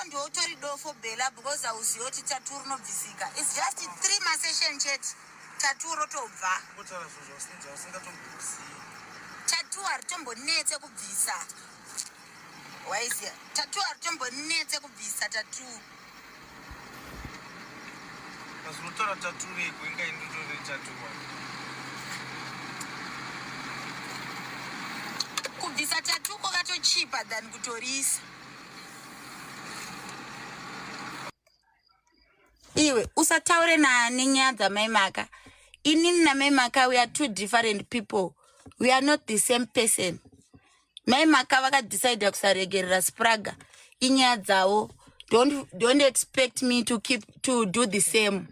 and autori dofo bela because auzioti tattoo rinobvisika. It's just 3 session chat. Tattoo rotobva. Tattoo haritombonetse kubvisa. Waisiya. Tattoo haritombonetse kubvisa tattoo. Pasinotora tattoo reko ingaindotore tattoo. Kubvisa tattoo kwakato cheaper than kutorisa. Iwe usataure nenyaya dzamaimaka. Inini namaimaka, we are two different people. We are not the same person. Maimaka vakadecide kusaregerera Spraga. Inyaya dzavo. Don't expect me to do the same.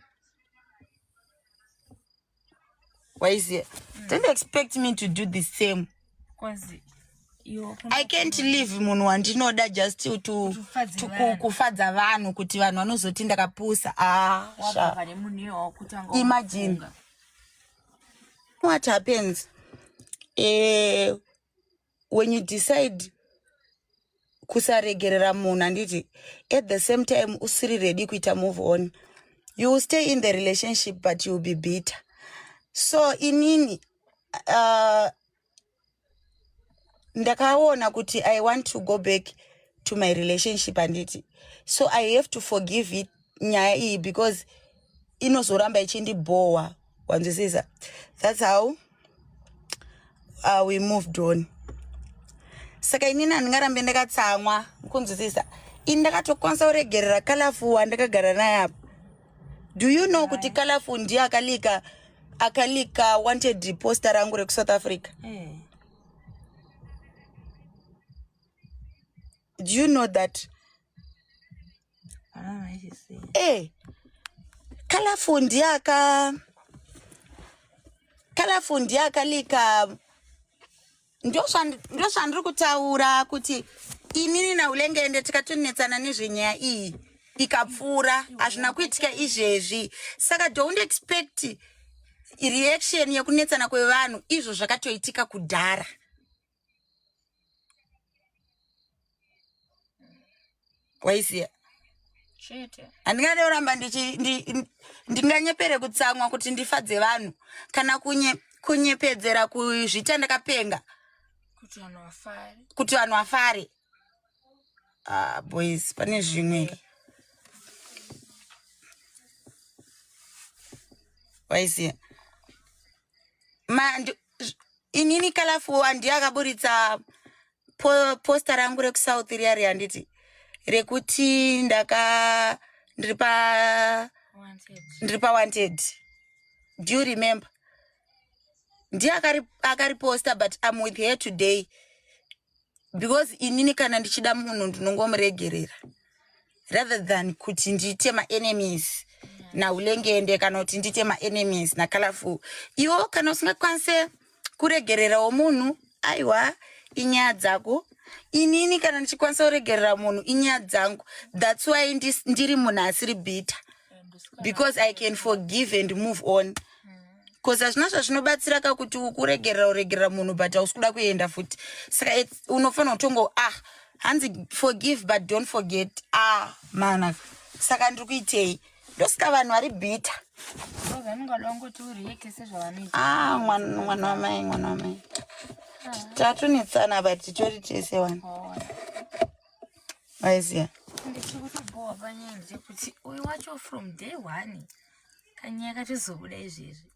Why is it? Don't expect me to do the same. I can't leave munhu wandinoda just to kufadza vanhu kuti vanhu vanozoti ndakapusa. Imagine what happens when you decide kusaregerera munhu anditi at the same time usiri ready kuita move on. You will stay in the relationship but you will be bitter. So inini ndakaona kuti I want to go back to my relationship anditi. So I have to forgive it nyaya iyi because inozoramba ichindibowa. Wanzwisisa? That's how we moved on. Saka inini handingarambe ndakatsamwa kunzwisisa. Ini ndakatokwanisa kuregerera Kalafu wandakagara naye apa. Do you know kuti Kalafu ndiye akalika wanted poster rangu reku South Africa? Do you know that? Kalafu ndiye akalika. Ndio zvandiri kutaura kuti inini naUlengende tikatonetsana nezvenyaya iyi ikapfuura hazvina kuitika izvezvi. Saka don't expect reaction yekunetsana kwevanhu izvo zvakatoitika kudhara. Waisiya? Handingade kuramba ndinganyepere kutsamwa kuti ndifadze vanhu kana kunyepedzera kuzvita ndakapenga kuti vanhu vafare. Boys, pane zvimwe. Waisiya? Inini Kalafu ndiye akaburitsa poster rangu reku South riya handiti rekuti ndiri pa wanted. Do you remember? Ndiye akariposta but I'm with her today because inini kana ndichida munhu ndinongomuregerera rather than kuti ndiite enemies naUlengende kana kuti ndiite enemies naKalafu. Iwo kana usingakwanise kuregererawo munhu aiwa inyaya dzako. Inini kana ndichikwanisa kuregerera munhu inyaya dzangu. That's why ndiri munhu asiri bitter because I can forgive and move on. Because hazvina zvazvinobatsira kuti uregerera munhu but hausi kuda kuenda futi. Saka unofanira kutongo hanzi forgive but don't forget. Mana saka ndiri kuitei ndosika vanhu vari bitter. Mwana wamai tatonetsana but titori tese wani. Waisiya? Ndikutobowa panyaya kuti uyu wacho from day one kanyaya katizobuda izvezvi